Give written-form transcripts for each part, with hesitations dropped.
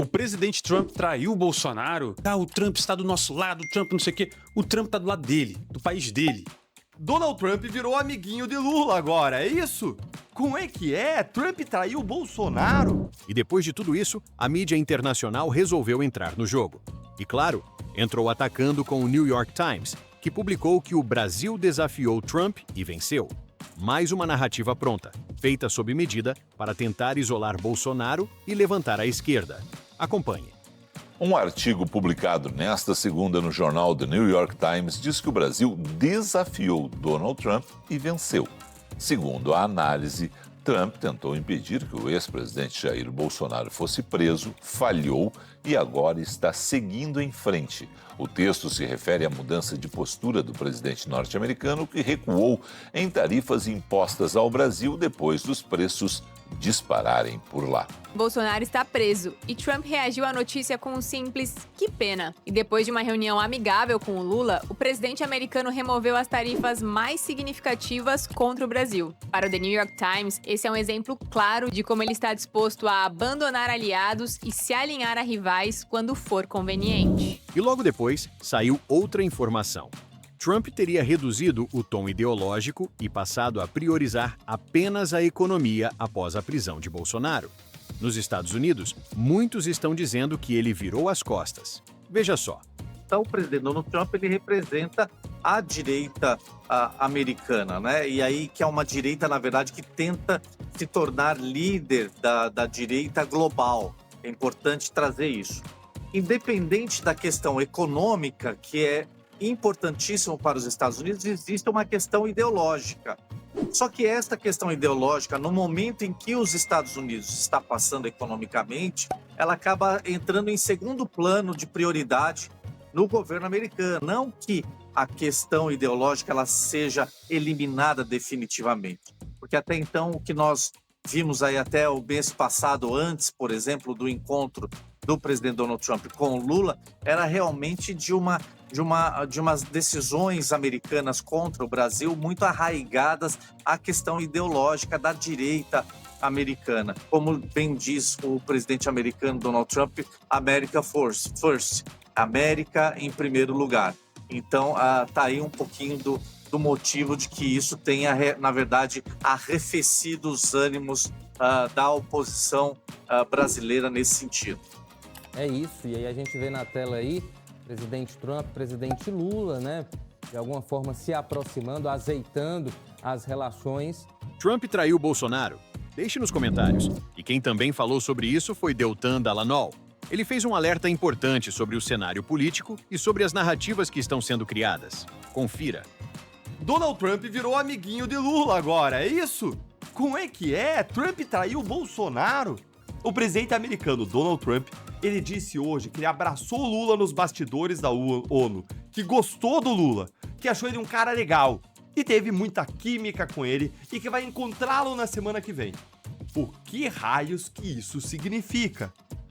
O presidente Trump traiu o Bolsonaro. O Trump está do nosso lado, o Trump não sei o quê. O Trump tá do lado dele, do país dele. Donald Trump virou amiguinho de Lula agora, é isso? Como é que é? Trump traiu o Bolsonaro? E depois de tudo isso, a mídia internacional resolveu entrar no jogo. E claro, entrou atacando com o New York Times, que publicou que o Brasil desafiou Trump e venceu. Mais uma narrativa pronta, feita sob medida para tentar isolar Bolsonaro e levantar a esquerda. Acompanhe. Um artigo publicado nesta segunda no jornal The New York Times diz que o Brasil desafiou Donald Trump e venceu. Segundo a análise, Trump tentou impedir que o ex-presidente Jair Bolsonaro fosse preso, falhou e agora está seguindo em frente. O texto se refere à mudança de postura do presidente norte-americano que recuou em tarifas impostas ao Brasil depois dos preços dispararem por lá. Bolsonaro está preso e Trump reagiu à notícia com um simples "que pena". E depois de uma reunião amigável com o Lula, o presidente americano removeu as tarifas mais significativas contra o Brasil. Para o The New York Times, esse é um exemplo claro de como ele está disposto a abandonar aliados e se alinhar a rivais quando for conveniente. E logo depois, saiu outra informação. Trump teria reduzido o tom ideológico e passado a priorizar apenas a economia após a prisão de Bolsonaro. Nos Estados Unidos, muitos estão dizendo que ele virou as costas. Veja só. Então, o presidente Donald Trump ele representa a direita americana, né? E aí que é uma direita, na verdade, que tenta se tornar líder da direita global. É importante trazer isso. Independente da questão econômica, que é importantíssimo para os Estados Unidos, existe uma questão ideológica. Só que esta questão ideológica, no momento em que os Estados Unidos está passando economicamente, ela acaba entrando em segundo plano de prioridade no governo americano. Não que a questão ideológica ela seja eliminada definitivamente. Porque até então o que nós vimos aí até o mês passado, antes, por exemplo, do encontro do presidente Donald Trump com o Lula, era realmente de umas decisões americanas contra o Brasil muito arraigadas à questão ideológica da direita americana. Como bem diz o presidente americano Donald Trump, America first, América em primeiro lugar. Então, tá aí um pouquinho do motivo de que isso tenha, na verdade, arrefecido os ânimos da oposição brasileira nesse sentido. É isso, e aí a gente vê na tela aí presidente Trump, presidente Lula, né? De alguma forma se aproximando, azeitando as relações. Trump traiu Bolsonaro? Deixe nos comentários. E quem também falou sobre isso foi Deltan Dallagnol. Ele fez um alerta importante sobre o cenário político e sobre as narrativas que estão sendo criadas. Confira. Donald Trump virou amiguinho de Lula agora, é isso? Como é que é? Trump traiu o Bolsonaro? O presidente americano Donald Trump, ele disse hoje que ele abraçou o Lula nos bastidores da ONU, que gostou do Lula, que achou ele um cara legal, que teve muita química com ele e que vai encontrá-lo na semana que vem. O que raios que isso significa?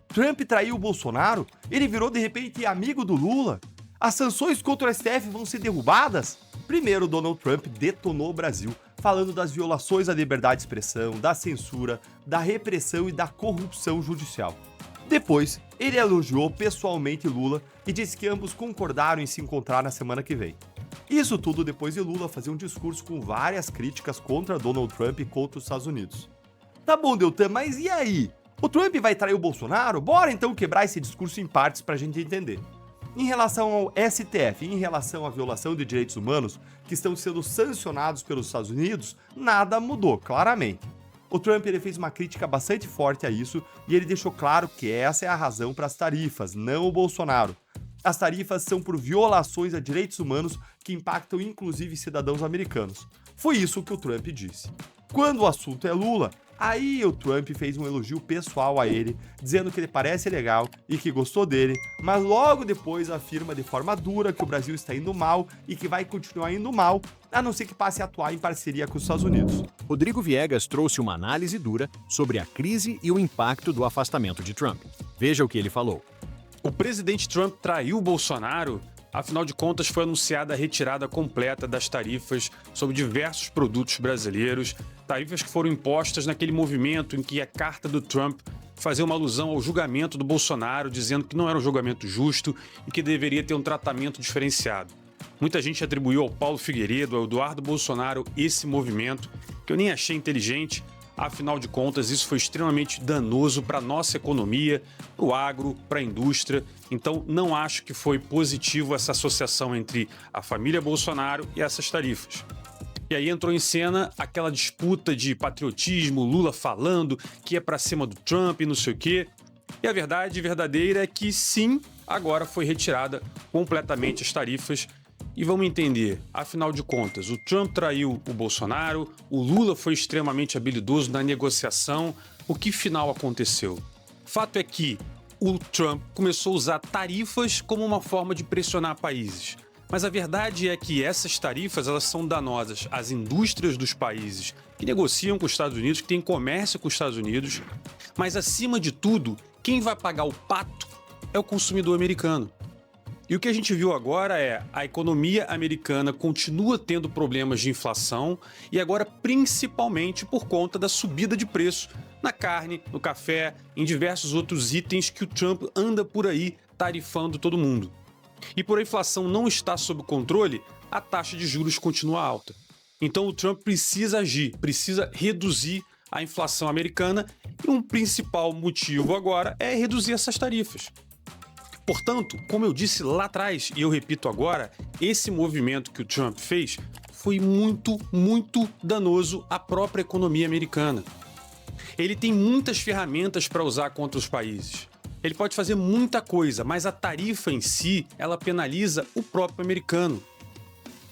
Trump traiu o Bolsonaro? Ele virou de repente amigo do Lula? As sanções contra o STF vão ser derrubadas? Primeiro, Donald Trump detonou o Brasil, falando das violações à liberdade de expressão, da censura, da repressão e da corrupção judicial. Depois, ele elogiou pessoalmente Lula e disse que ambos concordaram em se encontrar na semana que vem. Isso tudo depois de Lula fazer um discurso com várias críticas contra Donald Trump e contra os Estados Unidos. Tá bom, Deltan, mas e aí? O Trump vai trair o Bolsonaro? Bora então quebrar esse discurso em partes pra gente entender. Em relação ao STF e em relação à violação de direitos humanos que estão sendo sancionados pelos Estados Unidos, nada mudou, claramente. O Trump ele fez uma crítica bastante forte a isso e ele deixou claro que essa é a razão para as tarifas, não o Bolsonaro. As tarifas são por violações a direitos humanos que impactam inclusive cidadãos americanos. Foi isso que o Trump disse. Quando o assunto é Lula, aí o Trump fez um elogio pessoal a ele, dizendo que ele parece legal e que gostou dele, mas logo depois afirma de forma dura que o Brasil está indo mal e que vai continuar indo mal, a não ser que passe a atuar em parceria com os Estados Unidos. Rodrigo Viegas trouxe uma análise dura sobre a crise e o impacto do afastamento de Trump. Veja o que ele falou. O presidente Trump traiu o Bolsonaro? Afinal de contas, foi anunciada a retirada completa das tarifas sobre diversos produtos brasileiros, tarifas que foram impostas naquele movimento em que a carta do Trump fazer uma alusão ao julgamento do Bolsonaro, dizendo que não era um julgamento justo e que deveria ter um tratamento diferenciado. Muita gente atribuiu ao Paulo Figueiredo, ao Eduardo Bolsonaro, esse movimento, que eu nem achei inteligente. Afinal de contas, isso foi extremamente danoso para a nossa economia, para o agro, para a indústria. Então, não acho que foi positivo essa associação entre a família Bolsonaro e essas tarifas. E aí entrou em cena aquela disputa de patriotismo, Lula falando que é para cima do Trump e não sei o quê. E a verdade verdadeira é que sim, agora foi retirada completamente as tarifas. E vamos entender, afinal de contas, o Trump traiu o Bolsonaro, o Lula foi extremamente habilidoso na negociação. O que final aconteceu? Fato é que o Trump começou a usar tarifas como uma forma de pressionar países. Mas a verdade é que essas tarifas elas são danosas às indústrias dos países que negociam com os Estados Unidos, que têm comércio com os Estados Unidos. Mas, acima de tudo, quem vai pagar o pato é o consumidor americano. E o que a gente viu agora é a economia americana continua tendo problemas de inflação e agora principalmente por conta da subida de preço na carne, no café, em diversos outros itens que o Trump anda por aí tarifando todo mundo. E por a inflação não estar sob controle, a taxa de juros continua alta. Então o Trump precisa agir, precisa reduzir a inflação americana e um principal motivo agora é reduzir essas tarifas. Portanto, como eu disse lá atrás e eu repito agora, esse movimento que o Trump fez foi muito danoso à própria economia americana. Ele tem muitas ferramentas para usar contra os países. Ele pode fazer muita coisa, mas a tarifa em si, ela penaliza o próprio americano.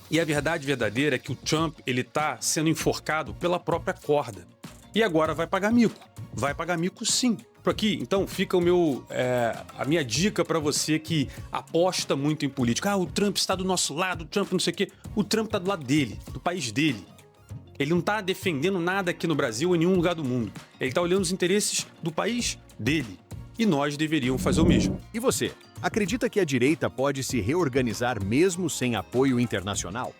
E a verdade verdadeira é que o Trump ele está sendo enforcado pela própria corda. E agora vai pagar mico. Vai pagar mico sim. Por aqui, então, fica a minha dica para você que aposta muito em política. O Trump está do nosso lado, o Trump não sei o quê. O Trump está do lado dele, do país dele. Ele não está defendendo nada aqui no Brasil ou em nenhum lugar do mundo. Ele está olhando os interesses do país dele. E nós deveríamos fazer o mesmo. E você, acredita que a direita pode se reorganizar mesmo sem apoio internacional?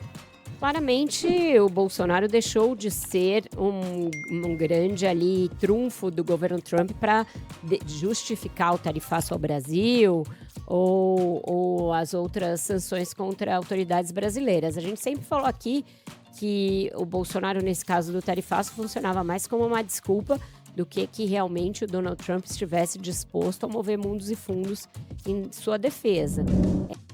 Claramente, o Bolsonaro deixou de ser um grande ali trunfo do governo Trump para justificar o tarifaço ao Brasil ou as outras sanções contra autoridades brasileiras. A gente sempre falou aqui que o Bolsonaro, nesse caso do tarifaço, funcionava mais como uma desculpa do que realmente o Donald Trump estivesse disposto a mover mundos e fundos em sua defesa.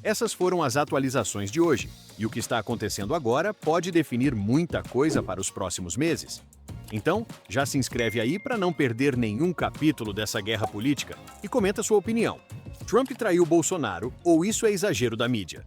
Essas foram as atualizações de hoje. E o que está acontecendo agora pode definir muita coisa para os próximos meses. Então, já se inscreve aí para não perder nenhum capítulo dessa guerra política e comenta sua opinião. Trump traiu Bolsonaro ou isso é exagero da mídia?